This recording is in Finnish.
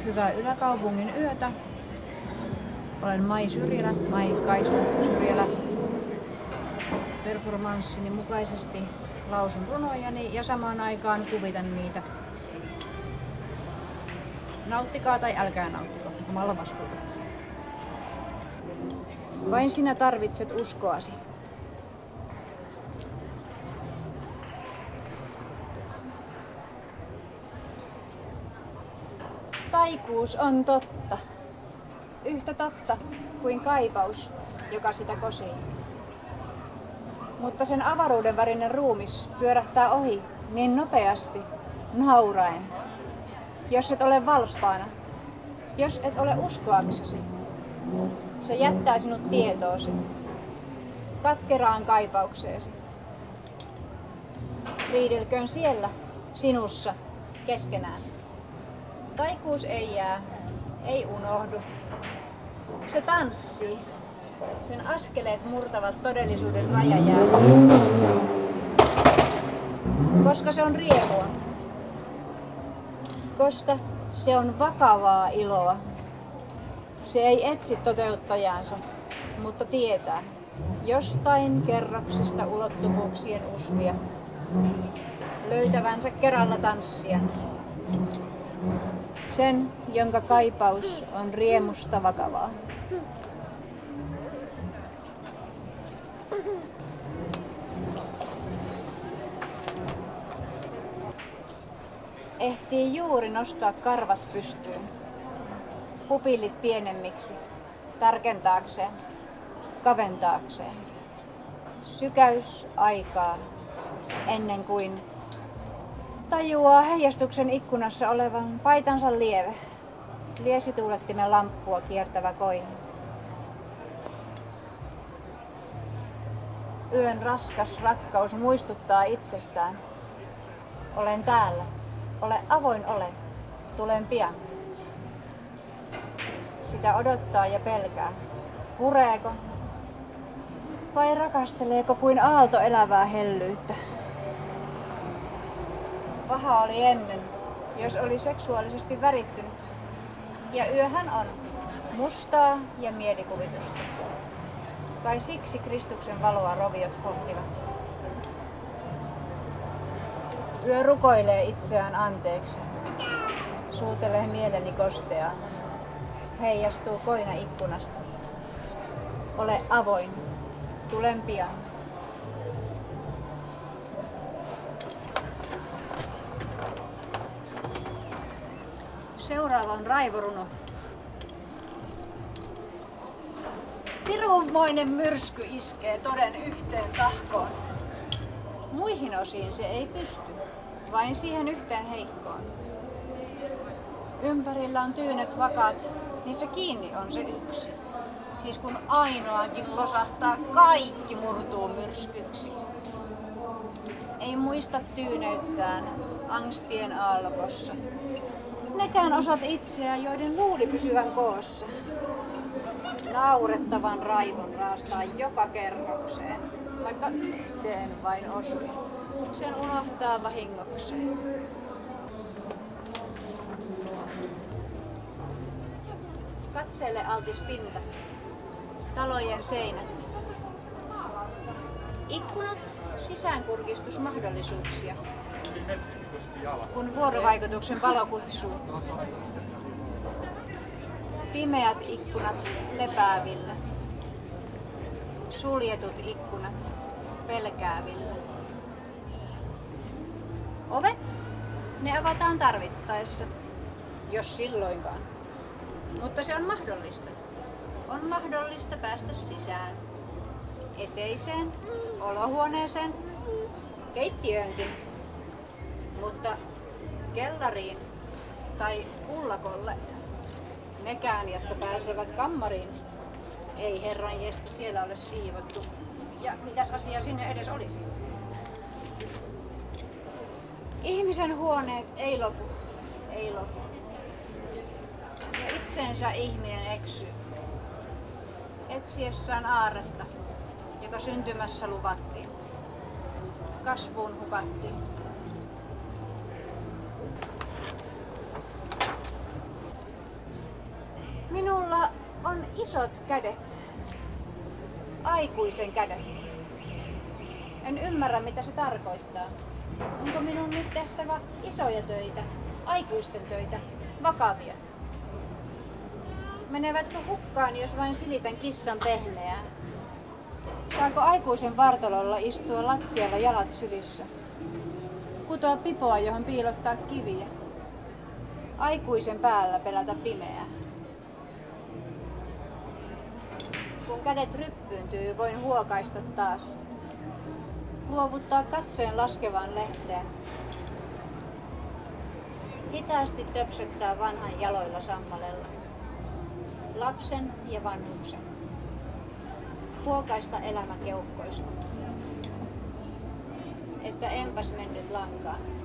Hyvää yläkaupungin yötä. Olen Mai Syrjälä, Mai Kaista Syrjälä. Performanssini mukaisesti lausun runojani ja samaan aikaan kuvitan niitä. Nauttikaa tai älkää nauttiko, omalla vastuulla. Vain sinä tarvitset uskoasi. Taikuus on totta. Yhtä totta kuin kaipaus, joka sitä kosii. Mutta sen avaruuden värinen ruumis pyörähtää ohi niin nopeasti, nauraen. Jos et ole valppaana, jos et ole uskoamisesi, se jättää sinut tietoosi, katkeraan kaipaukseesi. Riidelköön siellä, sinussa, keskenään. Taikuus ei jää, ei unohdu. Se tanssii. Sen askeleet murtavat todellisuuden rajajäätä. Koska se on riemua. Koska se on vakavaa iloa. Se ei etsi toteuttajaansa, mutta tietää jostain kerroksesta ulottuvuuksien usvia löytävänsä kerralla tanssijan. Sen, jonka kaipaus on riemusta vakavaa. Ehtii juuri nostaa karvat pystyyn, pupillit pienemmiksi, tarkentaakseen, kaventaakseen. Sykäys aikaa, ennen kuin tajuaa heijastuksen ikkunassa olevan paitansa lieve, liesituulettimen lamppua kiertävä koin. Yön raskas rakkaus muistuttaa itsestään. Olen täällä. Ole avoin, ole. Tulen pian. Sitä odottaa ja pelkää. Pureeko? Vai rakasteleeko kuin aalto elävää hellyyttä? Paha oli ennen, jos oli seksuaalisesti värittynyt. Ja yöhän on mustaa ja mielikuvitusta. Kai siksi Kristuksen valoa roviot hohtivat. Yö rukoilee itseään anteeksi. Suutelee mieleni kosteaan. Heijastuu koina ikkunasta. Ole avoin. Tulen pian. Seuraava on raivoruno. Pirunmoinen myrsky iskee toden yhteen tahkoon. Muihin osiin se ei pysty, vain siihen yhteen heikkoon. Ympärillä on tyynet vakaat, niissä kiinni on se yksi. Siis kun ainoakin losahtaa, kaikki murtuu myrskyksi. Ei muista tyyneyttään angstien aallokossa. Nekään osat itseään, joiden luuli pysyvän koossa. Naurettavan raivon raastaa joka kerrokseen, vaikka yhteen vain osui. Sen unohtaa vahingokseen. Katseelle altis pinta. Talojen seinät. Ikkunat sisäänkurkistusmahdollisuuksia. Kun vuorovaikutuksen valo kutsuu. Pimeät ikkunat lepäävillä. Suljetut ikkunat pelkäävillä. Ovet, ne avataan tarvittaessa, jos silloinkaan. Mutta se on mahdollista. On mahdollista päästä sisään. Eteiseen, olohuoneeseen, keittiöönkin. Mutta kellariin tai ullakolle, nekään, jotka pääsevät kammariin, ei herran jestä siellä ole siivottu. Ja mitäs asia sinne edes olisi? Ihmisen huoneet ei lopu, ei lopu. Ja itsensä ihminen eksyy, etsiessään aarretta, joka syntymässä luvattiin. Kasvuun hukattiin. isot kädet. Aikuisen kädet. En ymmärrä, mitä se tarkoittaa. Onko minun nyt tehtävä isoja töitä, aikuisten töitä, vakavia? Menevätkö hukkaan, jos vain silitän kissan pehmeää? Saako aikuisen vartalolla istua lattialla jalat sylissä? Kutoa pipoa, johon piilottaa kiviä? Aikuisen päällä pelätä pimeää? Kun kädet ryppyyntyy, voin huokaista taas. Luovuttaa katseen laskevaan lehteen. Hitaasti töpsöttää vanhan jaloilla sammalella. Lapsen ja vanhuksen. Huokaista elämä keuhkoista. Että enpäs mennyt lankaan.